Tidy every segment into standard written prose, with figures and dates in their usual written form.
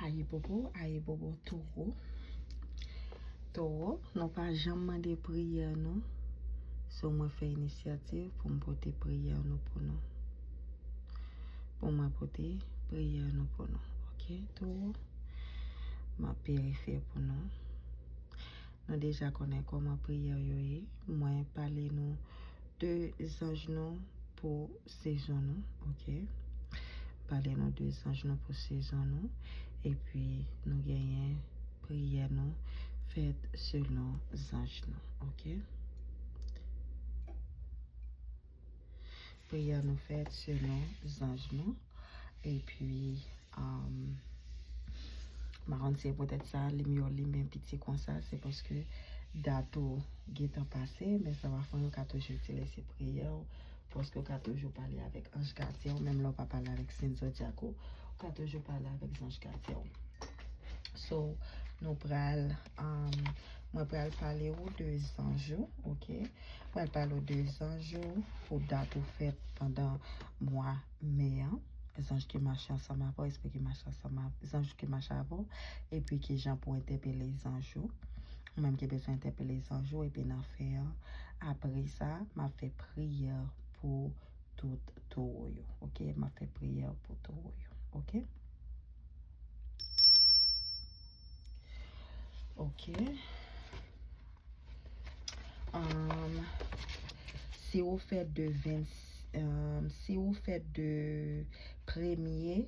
Aïe bobo, taureau, non pas jamais de prière, non. So, moi fait initiative pour me porter prière, nous pour nous. Pour m'apporter prière, nous pour nous. Ok, taureau, ma périphère pour nous. Nous déjà connaissons comment prière yoye. Moi, parler nous deux anges nous pour saison nous. Ok. Parler nous deux anges nous pour saison nous. Et puis, nous gagnons prière nous faites selon anges nous. Ok. Prière nous faites selon anges nous. Et puis, c'est peut-être ça, les mieux, les mêmes petits comme ça, c'est parce que dato est passé, mais ça va faire 4 jours utiliser prière, parce que 4 jours parler avec Ange Gardien, ou même là, pas parler avec Saint Zodiaco, 4 jours parler avec Ange Gardien. So, nous pral, moi pral parler aux deux anges, ok? Moi parler aux deux anges pour date fête pendant mois mai, les anges qui marchent ensemble avant, esprit qui marchent ensemble, les anges qui marchent avant, et puis qui gens pour interpeller les anges, même qui besoin d'interpeller les anges, et puis faire. Après ça, m'a fait prière pour tout taureau, ok? M'a fait prière pour taureau, ok? Ok. Si vous faites de 1er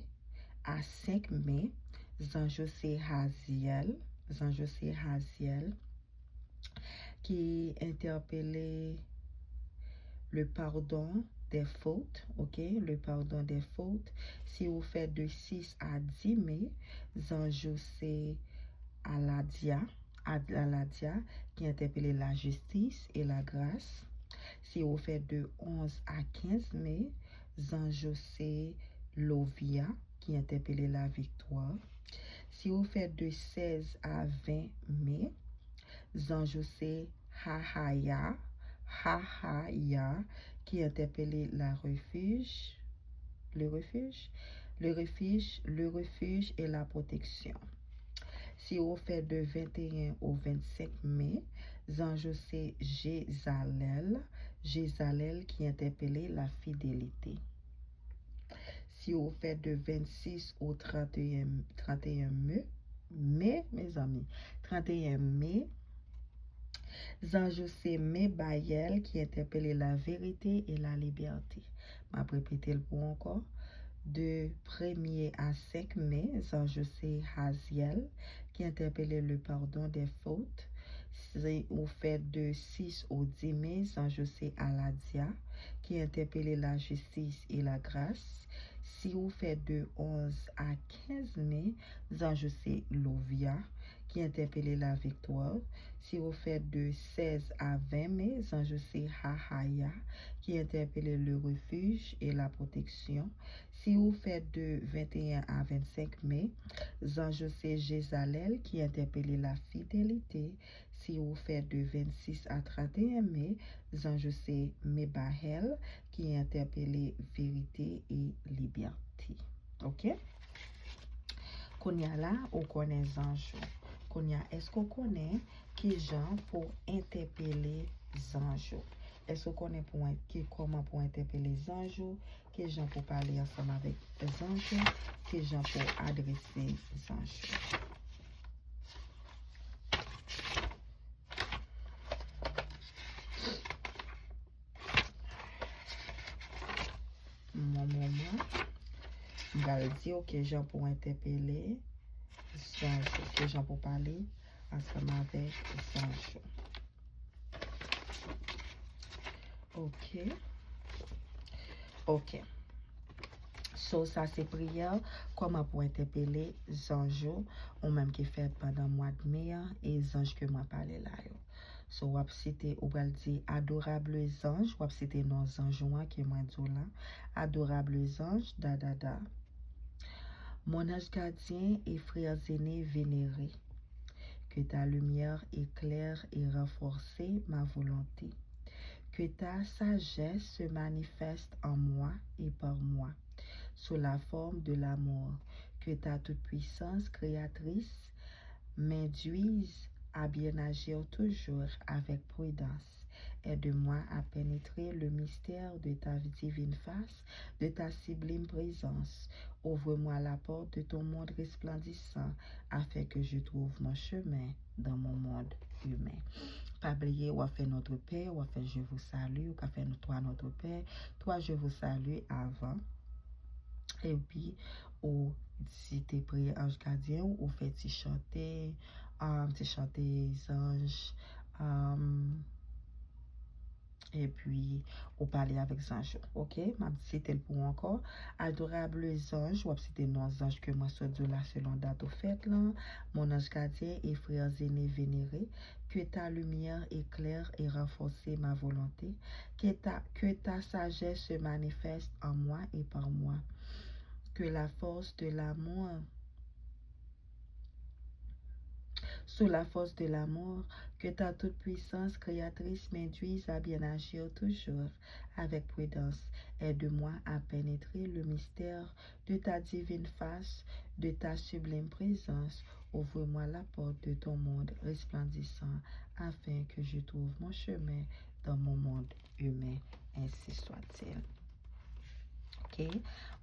à 5 mai, Zanjo c'est Haziel, qui interpellait le pardon des fautes, ok, le pardon des fautes. Si vous faites de 6 à 10 mai, Zanjo c'est Aladia, qui interpellait la justice et la grâce. Si vous faites de 11 à 15 mai, Zanjo c'est Lovia, qui interpellait la victoire. Si vous faites de 16 à 20 mai, Zanjo c'est Hahaya, qui interpellait le refuge et la protection. Si vous faites de 21 au 25 mai, Zanjo c'est Jézalel qui interpellait la fidélité. Si vous faites de 26 au 31 mai, mes amis, 31 mai, Zanjo c'est Mebayel qui interpellait la vérité et la liberté. Je vais répéter le point encore. De 1er à 5 mai, Zanjo c'est Haziel qui interpellait le pardon des fautes. Si vous faites de 6 au 10 mai, Zanjo c'est Aladia qui interpellait la justice et la grâce. Si vous faites de 11 à 15 mai, Zanjo c'est Lovia qui interpellait la victoire. Si vous faites de 16 à 20 mai, Zanjo c'est Hahaya qui interpellait le refuge et la protection. Si vous faites de 21 à 25 mai, Zanjo c'est Jézalel qui interpellait la fidélité. Si vous faites de 26 à 31 mai, Zanjo c'est Mebahel qui interpellait vérité et liberté. Ok? Konya là, on connaît Zanjo. Konya, est-ce qu'on connaît qui gens pour interpeller Zanjo? Est-ce qu'on connaît comment pour interpeller Zanjo? Qui gens pour parler ensemble avec Zanjo? Qui gens pour adresser Zanjo? Mon moment, je vais dire que gens pour interpeller Zanjo, que gens pour parler ensemble avec Zanjo. Ok. So, ça c'est prière, comment pour interpeller Zanjo, ou même qui fait pendant le mois de mai, et Zanjo que moi parle là. So, on va citer, on va dire adorables anges, on va citer nos anges qui moi dit là. Adorables anges, da. Mon ange gardien et frères aînés vénérés, que ta lumière éclaire et renforce ma volonté. Que ta sagesse se manifeste en moi et par moi, sous la forme de l'amour. que ta toute-puissance créatrice m'induise à bien agir toujours avec prudence. Aide-moi à pénétrer le mystère de ta divine face, de ta sublime présence. Ouvre-moi la porte de ton monde resplendissant afin que je trouve mon chemin dans mon monde humain. Pas oublier, on va faire notre Père, on va faire je vous salue, on va faire toi notre Père, toi je vous salue avant. Et puis, ou si tu es prié ange gardien, ou fait chanter, les anges, et puis, ou parler avec les anges. Ok, m'a cité le pour encore. Adorables anges, ou cité nos anges que moi soit de là selon date au fait là. Mon ange gardien et frères aînés vénérés, que ta lumière éclaire et renforce ma volonté, que ta sagesse se manifeste en moi et par moi. Que la force de l'amour, sous la force de l'amour, que ta toute-puissance créatrice m'induise à bien agir toujours avec prudence. Aide-moi à pénétrer le mystère de ta divine face, de ta sublime présence. Ouvre-moi la porte de ton monde resplendissant afin que je trouve mon chemin dans mon monde humain. Ainsi soit-il. Ok,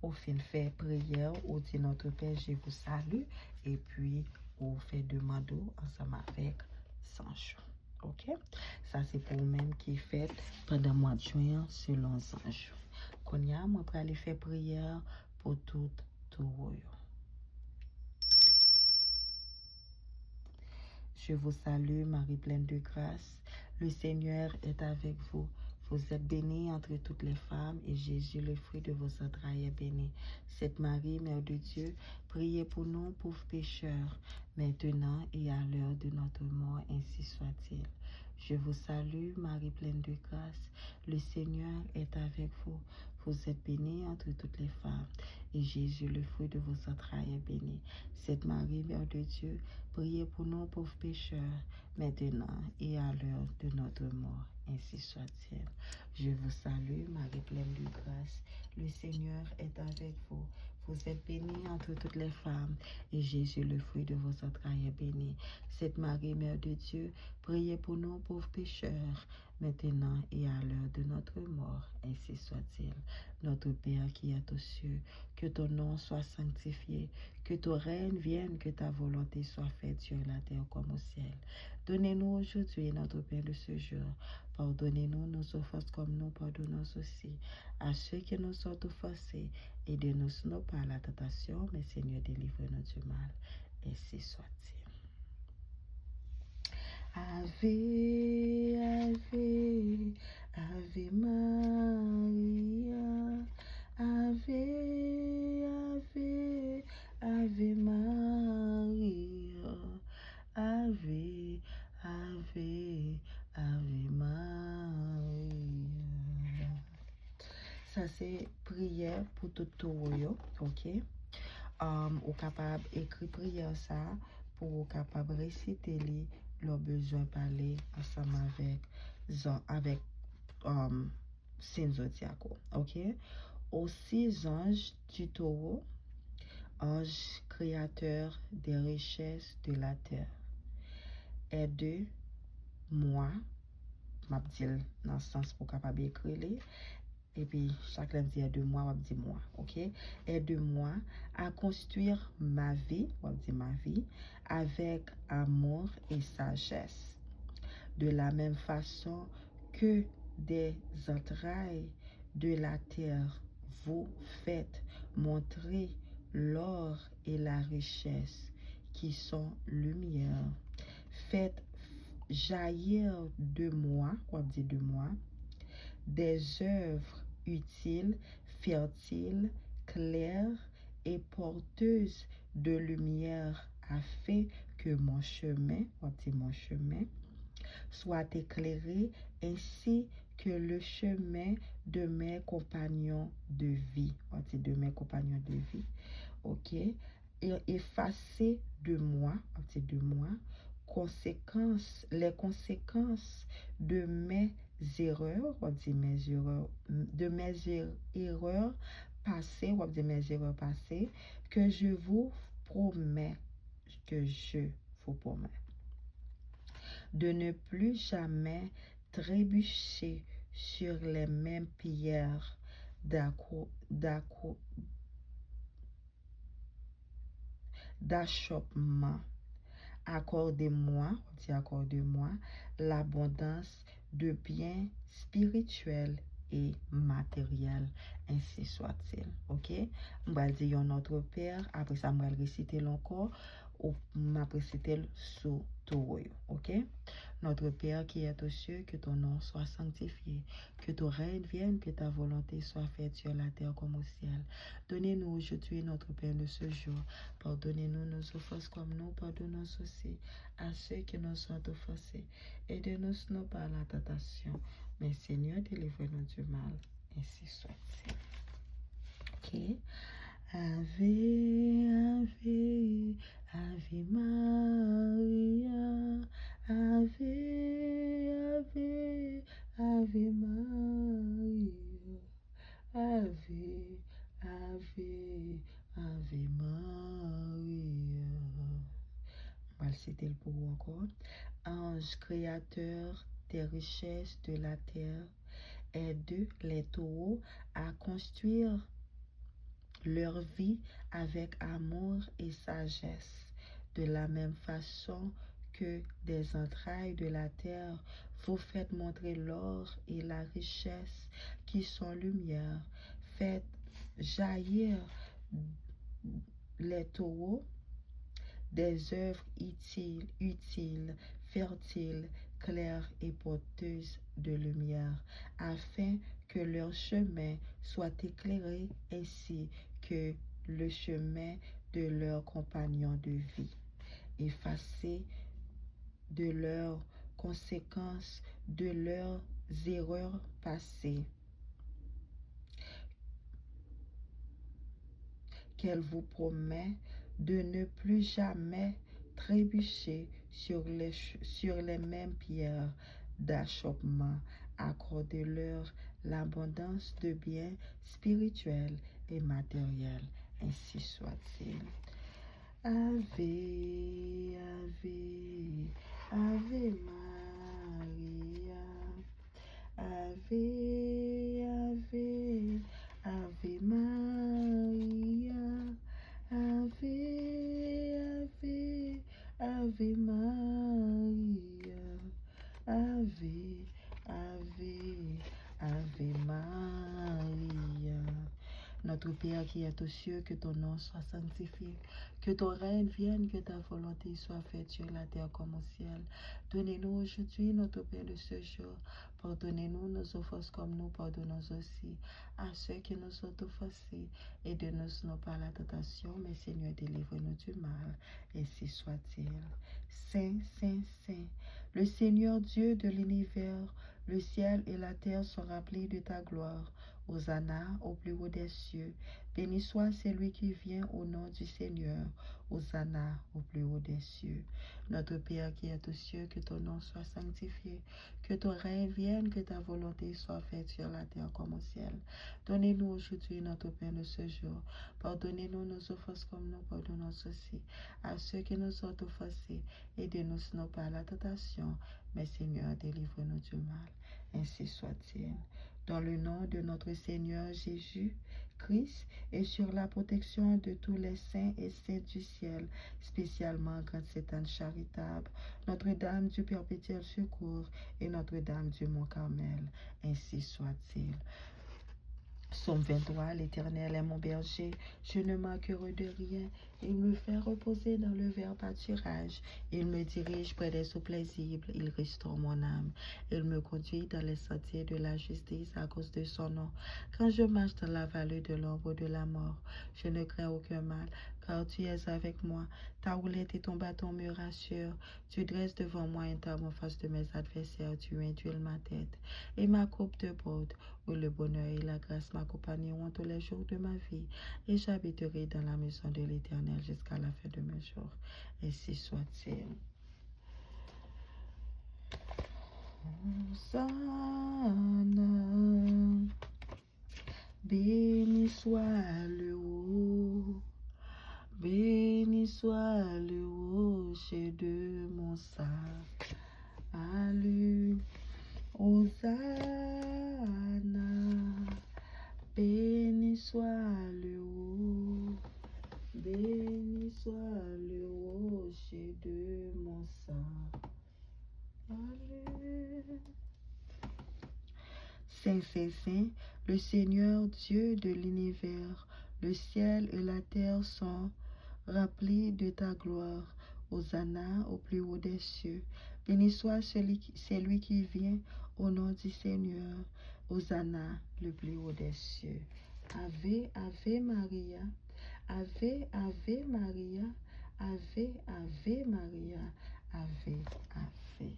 au fin fait prière, ou dit notre Père, je vous salue, et puis on fait demande ensemble avec Sancho. Ok, ça c'est pour vous-même qui fait pendant le mois de juin selon Sancho. Qu'on y a, moi pour aller faire prière pour tout royaume. Je vous salue, Marie pleine de grâce. Le Seigneur est avec vous. Vous êtes bénie entre toutes les femmes, et Jésus, le fruit de vos entrailles, est béni. Sainte Marie, Mère de Dieu, priez pour nous pauvres pécheurs, maintenant et à l'heure de notre mort, ainsi soit-il. Je vous salue, Marie pleine de grâce. Le Seigneur est avec vous. Vous êtes bénie entre toutes les femmes, et Jésus, le fruit de vos entrailles, est béni. Sainte Marie, Mère de Dieu, priez pour nous pauvres pécheurs, maintenant et à l'heure de notre mort. Ainsi soit-il. Je vous salue, Marie pleine de grâce. Le Seigneur est avec vous. Vous êtes bénie entre toutes les femmes, et Jésus, le fruit de vos entrailles, est béni. Sainte Marie, Mère de Dieu, priez pour nous pauvres pécheurs, maintenant et à l'heure de notre mort. Ainsi soit-il. Notre Père qui est aux cieux, que ton nom soit sanctifié, que ton règne vienne, que ta volonté soit faite sur la terre comme au ciel. Donnez-nous aujourd'hui notre pain de ce jour. Pardonnez-nous nos offenses comme nous pardonnons aussi à ceux qui nous sont offensés. Aidez-nous non pas à la tentation, mais Seigneur, délivre-nous du mal. Ainsi soit-il. Ave, Ave, Ave Maria. Ave, Ave, Ave Maria. Ave, Ave, Ave Maria. Ça c'est prière pour tout royaume, ok? Ou capable d'écrire prière ça pour capable réciter leurs besoins parler ensemble avec Saint Zodiaco, ok? Aussi anges du taureau, ange créateur des richesses de la terre, aide-moi, m'a dit dans le sens pour capable écrire. Et puis, chaque lundi, aide-moi, on va dire moi, ok? Aide-moi à construire ma vie, on va dire ma vie, avec amour et sagesse. De la même façon que des entrailles de la terre, vous faites montrer l'or et la richesse qui sont lumière. Faites jaillir de moi, on va dire de moi, des œuvres utiles, fertiles, claires et porteuses de lumière afin que mon chemin soit éclairé ainsi que le chemin de mes compagnons de vie. Ok? Et effacer de moi, les conséquences de mes erreurs, erreurs passées, ou de mes erreurs passées, que je vous promets, de ne plus jamais trébucher sur les mêmes pierres d'achoppement. Accordez-moi l'abondance de biens spirituels et matériels. Ainsi soit-il. Ok? On va dire notre Père. Après ça, on va réciter encore. Ou m'a réciter sous tout. Ok? Notre Père qui est aux cieux, que ton nom soit sanctifié, que ton règne vienne, que ta volonté soit faite sur la terre comme au ciel. Donnez-nous aujourd'hui notre pain de ce jour. Pardonnez-nous nos offenses comme nous pardonnons aussi à ceux qui nous sont offensés. Aidez-nous non pas à la tentation, mais Seigneur, délivre-nous du mal. Ainsi soit-il. Ok? Ave, Ave, Ave Maria. Ave, Ave, Ave Maria. Ave, Ave, Ave Maria. On va le citer pour vous encore. Ange créateur des richesses de la terre, aide les taureaux à construire leur vie avec amour et sagesse. De la même façon que des entrailles de la terre, vous faites montrer l'or et la richesse qui sont lumière. Faites jaillir les taureaux des œuvres utiles, fertiles, claires et porteuses de lumière, afin que leur chemin soit éclairé ainsi que le chemin de leurs compagnons de vie. Effacés de leurs conséquences, de leurs erreurs passées, qu'elle vous promet de ne plus jamais trébucher sur les mêmes pierres d'achoppement. Accordez-leur l'abondance de biens spirituels et matériels. Ainsi soit-il. Ave, Ave, Ave Maria. Ave, Ave, Ave Maria. Ave, Ave, Ave Maria. Ave, Ave, Ave Maria. Notre Père qui est aux cieux, que ton nom soit sanctifié, que ton règne vienne, que ta volonté soit faite sur la terre comme au ciel. Donnez-nous aujourd'hui notre pain de ce jour. Pardonnez-nous nos offenses comme nous pardonnons aussi à ceux qui nous ont offensés. Aidez-nous non pas à la tentation, mais Seigneur, délivre-nous du mal. Ainsi soit-il. Saint, Saint, Saint, le Seigneur Dieu de l'univers, le ciel et la terre sont remplis de ta gloire. Hosanna au plus haut des cieux. Béni soit celui qui vient au nom du Seigneur. Hosanna au plus haut des cieux. Notre Père qui est aux cieux, que ton nom soit sanctifié, que ton règne vienne, que ta volonté soit faite sur la terre comme au ciel. Donnez-nous aujourd'hui notre pain de ce jour. Pardonnez-nous nos offenses comme nous pardonnons aussi à ceux qui nous ont offensés. Aidez-nous non pas à la tentation, mais Seigneur, délivre-nous du mal. Ainsi soit-il. Dans le nom de notre Seigneur Jésus-Christ et sur la protection de tous les saints et saintes du ciel, spécialement Grande Sainte Anne charitable, Notre-Dame du Perpétuel Secours et Notre-Dame du Mont-Carmel. Ainsi soit-il. Psaume 23, l'Éternel est mon berger, je ne manquerai de rien. Il me fait reposer dans le vert pâturage. Il me dirige près des eaux paisibles. Il restaure mon âme. Il me conduit dans les sentiers de la justice à cause de son nom. Quand je marche dans la vallée de l'ombre de la mort, je ne crains aucun mal, car tu es avec moi. Ta houlette et ton bâton me rassurent. Tu dresses devant moi une table en face de mes adversaires. Tu induis ma tête et ma coupe de bord, où le bonheur et la grâce m'accompagneront tous les jours de ma vie, et j'habiterai dans la maison de l'Éternel jusqu'à la fin de mes jours. Ainsi soit-il. Hosanna Béni soit le haut, béni soit le rocher de mon salut. Hosanna, béni soit le haut, béni soit le rocher de mon salut. Saint, Saint, Saint, le Seigneur Dieu de l'univers, le ciel et la terre sont remplis de ta gloire. Hosanna au plus haut des cieux. Béni soit celui qui vient au nom du Seigneur. Hosanna le plus haut des cieux. Ave, Ave Maria. Ave, Ave Maria. Ave, Ave Maria. Ave, Ave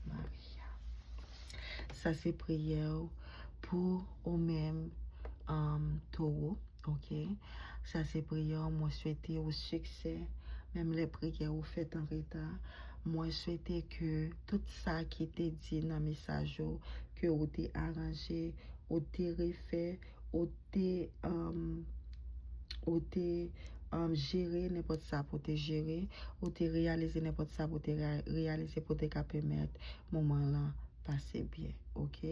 Maria. Ça c'est prière pour au même taureau, ok? Ça c'est prière, moi souhaiter au succès, même les prières vous faites en retard. Moi souhaiter que tout ça qui était dit dans le message, que vous avez arrangé, vous avez refait, vous avez gérer n'importe ça pour te gérer, ou te réaliser n'importe ça pour te réaliser pour te permettre moment là passer bien, ok?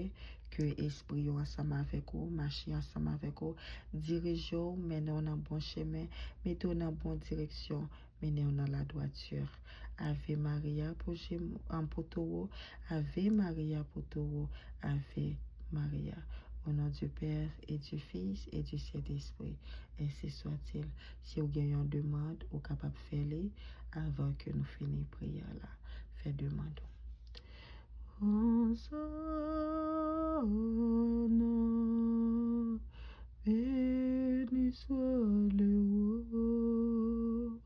Que esprit ensemble avec vous, marcher ensemble avec vous, dirige vous, menez dans bon chemin, mettez dans bonne direction, menez dans la droiture. Ave Maria pour taureau, Ave Maria pour taureau, Ave Maria. Au nom du Père et du Fils et du Saint-Esprit, ainsi soit-il. Si vous avez une demande, vous êtes capable de faire avant que nous finissions la prière là. Faites demande. Hosanna, béni soit le haut,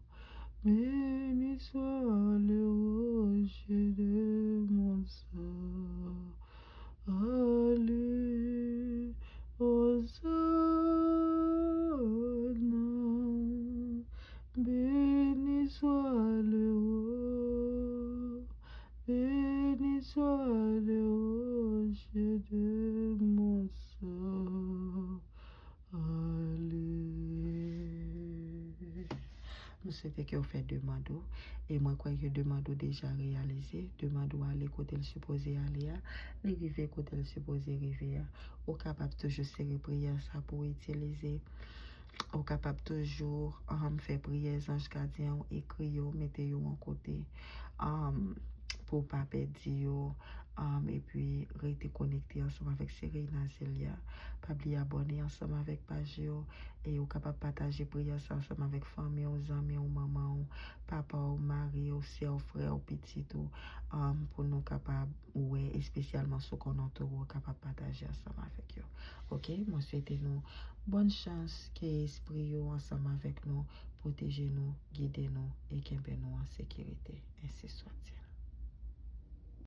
béni soit le rocher de mon salut. Hosanna, béni soit le haut, béni soit le rocher de mon salut. Nous souhaitons que vous faites demande et moi crois que demande déjà réalisé, demande à aller côté le supposé aller, arriver côté le supposé arriver, au capable toujours serrer prière ça pour utiliser, au capable toujours faire prière ange gardien écrire mettez en côté pour pas perdre et puis rester connecté ensemble avec Serena Zelia, pas oublier abonner ensemble avec page et ou capable partager prière ensemble avec famille, aux amis, aux maman, papa, ou mari, ou sœur, frère, ou petit tout pour nous capable ouais et spécialement ceux qu'on entoure capable partager ensemble avec eux. OK, moi souhaitez nous bonne chance que esprit ensemble avec nous, protéger nous, guider nous et qu'aimer nous en sécurité. Ainsi soit-il.